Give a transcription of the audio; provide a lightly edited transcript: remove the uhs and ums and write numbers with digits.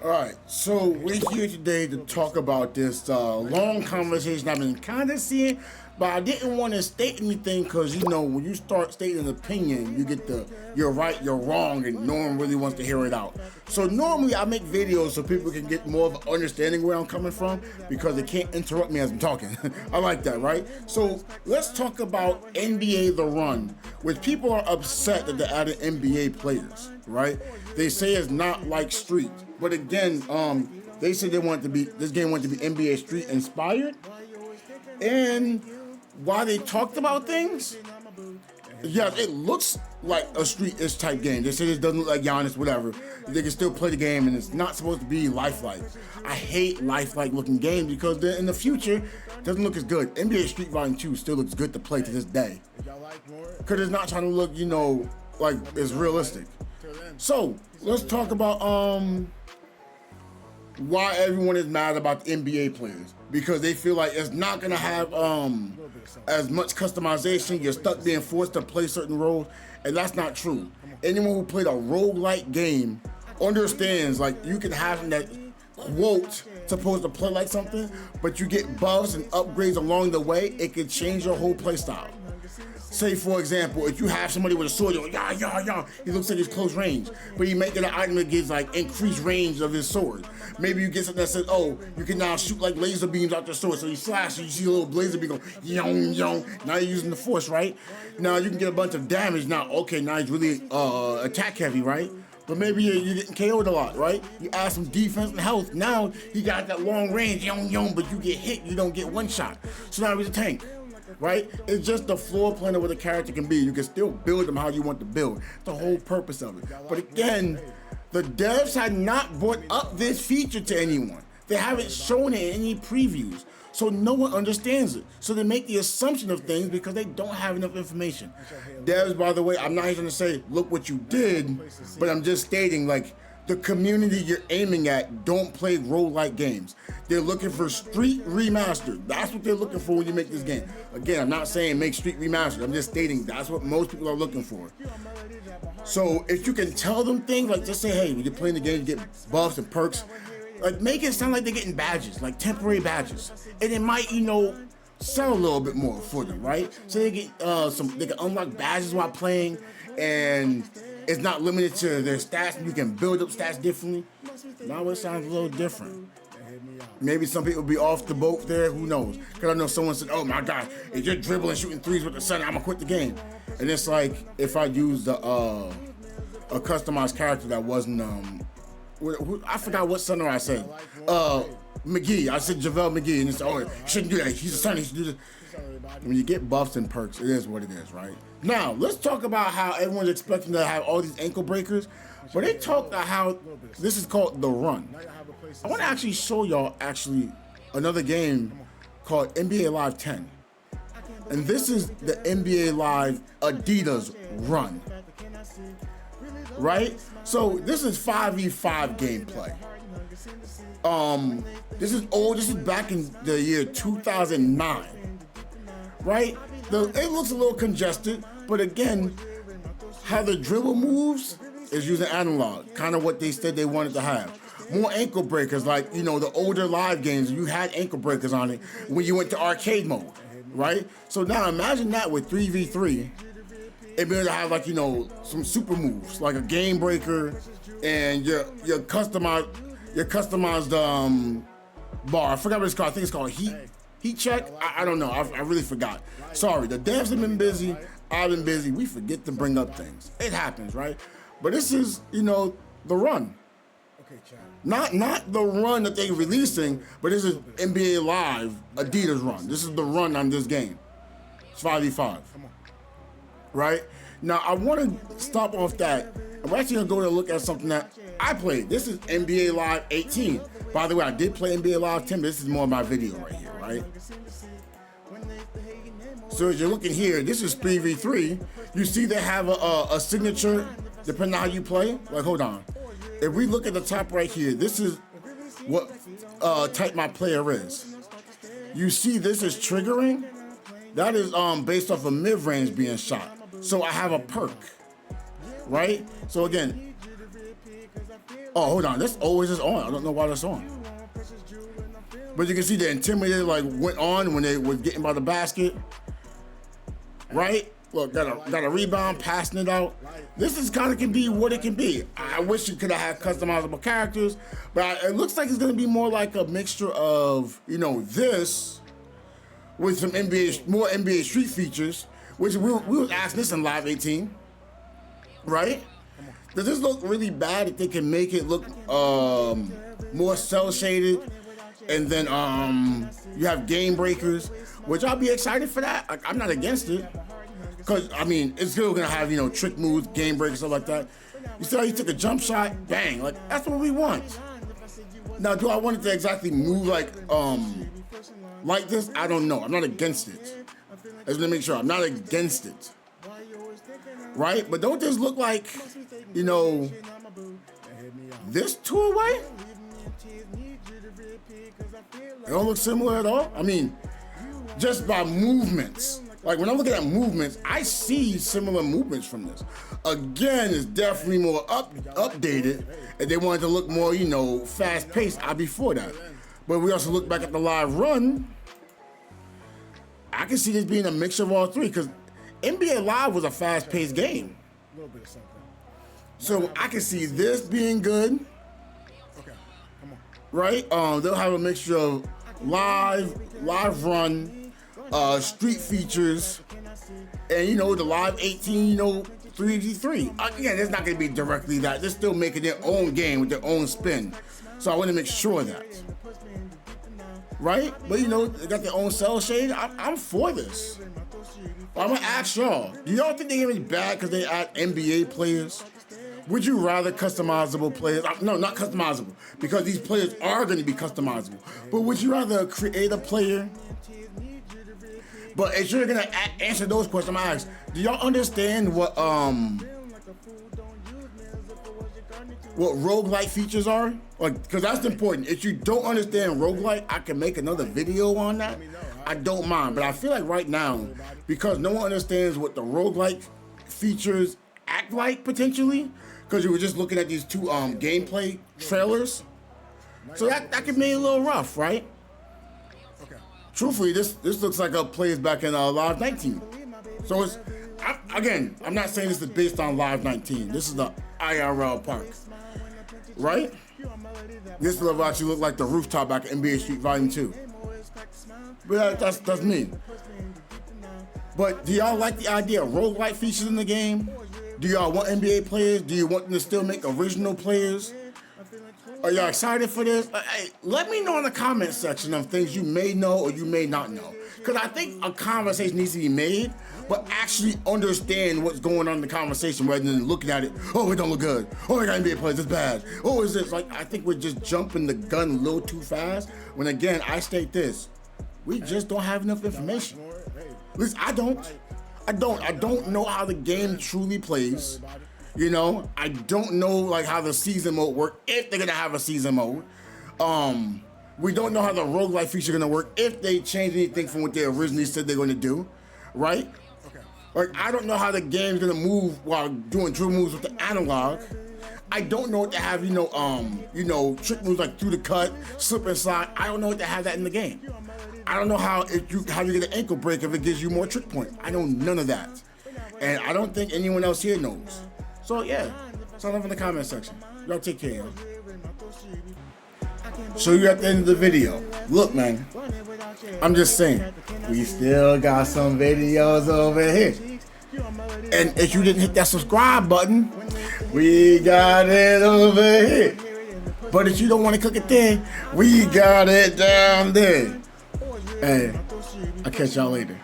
Alright, so we're here today to talk about this long conversation I've been kind of seeing, but I didn't want to state anything because, you know, when you start stating an opinion, you get you're right, you're wrong, and no one really wants to hear it out. So normally I make videos so people can get more of an understanding where I'm coming from because they can't interrupt me as I'm talking. I like that, right? So let's talk about NBA The Run, which people are upset that they added NBA players, right? They say it's not like Street. But again, they said this game wanted to be NBA Street inspired. And while they talked about things, yeah, it looks like a Street-ish type game. They said it doesn't look like Giannis, whatever. They can still play the game, and it's not supposed to be lifelike. I hate lifelike looking games because in the future, it doesn't look as good. NBA Street Volume 2 still looks good to play to this day. Because it's not trying to look, you know, like it's realistic. So, let's talk about why everyone is mad about the NBA players. Because they feel like it's not going to have as much customization. You're stuck being forced to play certain roles, and that's not true. Anyone who played a roguelike game understands, like, you can have that quote supposed to play like something, but you get buffs and upgrades along the way. It can change your whole play style. Say, for example, if you have somebody with a sword, you're like, he looks like he's close range, but you make it an item that gives like increased range of his sword. Maybe you get something that says, oh, you can now shoot like laser beams out your sword. So you slash and you see a little laser beam go, yong, yong. Now you're using the force, right? Now you can get a bunch of damage. Now, okay, now he's really attack heavy, right? But maybe you're getting KO'd a lot, right? You add some defense and health. Now he got that long range, yong, but you get hit, you don't get one shot. So now he's a tank. Right? It's just the floor plan of what a character can be. You can still build them how you want to build. It's the whole purpose of it. But again, the devs had not brought up this feature to anyone. They haven't shown it in any previews. So no one understands it. So they make the assumption of things because they don't have enough information. Devs, by the way, I'm not even to say, look what you did, but I'm just stating, like, the community you're aiming at don't play role-like games. They're looking for Street Remastered. That's what they're looking for when you make this game. Again, I'm not saying make Street Remastered. I'm just stating that's what most people are looking for. So if you can tell them things, like just say, hey, when you're playing the game, you get buffs and perks. Like make it sound like they're getting badges, like temporary badges. And it might, you know, sell a little bit more for them, right? So they get they can unlock badges while playing, and it's not limited to their stats. You can build up stats differently. Now it sounds a little different. Maybe some people be off the boat there. Who knows? Because I know someone said, "Oh my God, if you're dribbling, shooting threes with the sun, I'm gonna quit the game." And it's like if I used a customized character that wasn't I forgot what center I said. McGee. I said JaVale McGee, and it's you shouldn't do that. He's a center. He should do this. When you get buffs and perks, it is what it is, right? Now, let's talk about how everyone's expecting to have all these ankle breakers, but they talk about how this is called The Run. I want to actually show y'all another game called NBA Live 10. And this is the NBA Live Adidas Run. Right? So this is 5v5 gameplay. This is old. This is back in the year 2009. Right? It looks a little congested, but again, how the dribble moves is using analog, kind of what they said they wanted to have. More ankle breakers, like, you know, the older live games, you had ankle breakers on it when you went to arcade mode, right? So now imagine that with 3v3, and be able to have, like, you know, some super moves, like a game breaker and your customized bar. I forgot what it's called. I think it's called Heat check? I don't know. I really forgot. Sorry, the devs have been busy. I've been busy. We forget to bring up things. It happens, right? But this is, you know, The Run. Not the run that they're releasing, but this is NBA Live Adidas Run. This is the run on this game. It's 5v5. Right? Now, I want to stop off that. I'm actually going to go and look at something that I played. This is NBA Live 18. By the way, I did play NBA Live 10, but this is more of my video right here, right? So as you're looking here, this is 3v3. You see they have a signature depending on how you play. Like, hold on. If we look at the top right here, this is what type my player is. You see this is triggering. That is based off of mid-range being shot. So I have a perk, right? So again, Oh, hold on, this always is on. I don't know why that's on. But you can see the intimidator like went on when they was getting by the basket, right? Look, got a rebound, passing it out. This is kind of can be what it can be. I wish you could have had customizable characters, but it looks like it's gonna be more like a mixture of, you know, this with some more NBA Street features, which we was asking this in Live 18, right? Does this look really bad if they can make it look more cell shaded? And then you have game breakers, which I'll be excited for that. Like, I'm not against it. Because, I mean, it's still going to have, you know, trick moves, game breakers, stuff like that. You see how he took a jump shot? Bang. Like, that's what we want. Now, do I want it to exactly move like this? I don't know. I'm not against it. I just want to make sure. I'm not against it. Right? But don't this look like, you know, this two-way? It don't look similar at all. I mean, just by movements. Like when I'm looking at movements, I see similar movements from this. Again, it's definitely more updated, and they wanted to look more, you know, fast-paced. I'll be for that. But we also look back at the live run. I can see this being a mixture of all three because NBA Live was a fast-paced game. So I can see this being good. Right? They'll have a mixture of live run, street features, and you know the live 18, you know, 3v3. Again, it's not going to be directly that. They're still making their own game with their own spin. So I want to make sure of that. Right? But you know, they got their own cell shade. I'm for this. I'm going to ask y'all, do y'all think they're going to be bad because they add NBA players? Would you rather customizable players? No, not customizable, because these players are going to be customizable. But would you rather create a player? But if you're going to answer those questions, I'm going to ask, do y'all understand what roguelike features are? Because that's important. If you don't understand roguelike, I can make another video on that. I don't mind. But I feel like right now, because no one understands what the roguelike features act like potentially, because you were just looking at these two gameplay trailers. So that can be a little rough, right? Truthfully, this looks like a plays back in Live 19. So it's, again, I'm not saying this is based on Live 19. This is the IRL park, right? This will actually look like the rooftop back at NBA Street Volume 2. But that's me. But do y'all like the idea of roguelike features in the game? Do y'all want NBA players? Do you want them to still make original players? Are y'all excited for this? Hey, let me know in the comment section of things you may know or you may not know. Because I think a conversation needs to be made, but actually understand what's going on in the conversation rather than looking at it, oh, it don't look good. Oh, I got NBA players, it's bad. Oh, is this? Like, I think we're just jumping the gun a little too fast. When again, I state this, we just don't have enough information. At least I don't. I don't know how the game truly plays. You know, I don't know like how the season mode work, if they're gonna have a season mode. We don't know how the roguelike feature gonna work, if they change anything from what they originally said they're gonna do, right? Like, I don't know how the game's gonna move while doing drill moves with the analog. I don't know what to have, you know, trick moves like through the cut, slip and slide. I don't know what to have that in the game. I don't know how you get an ankle break if it gives you more trick points. I know none of that. And I don't think anyone else here knows. So yeah, sign up in the comment section. Y'all take care, y'all. So you're at the end of the video. Look, man, I'm just saying, we still got some videos over here. And if you didn't hit that subscribe button, we got it over here. But if you don't want to cook it there, we got it down there. Hey, I'll catch y'all later.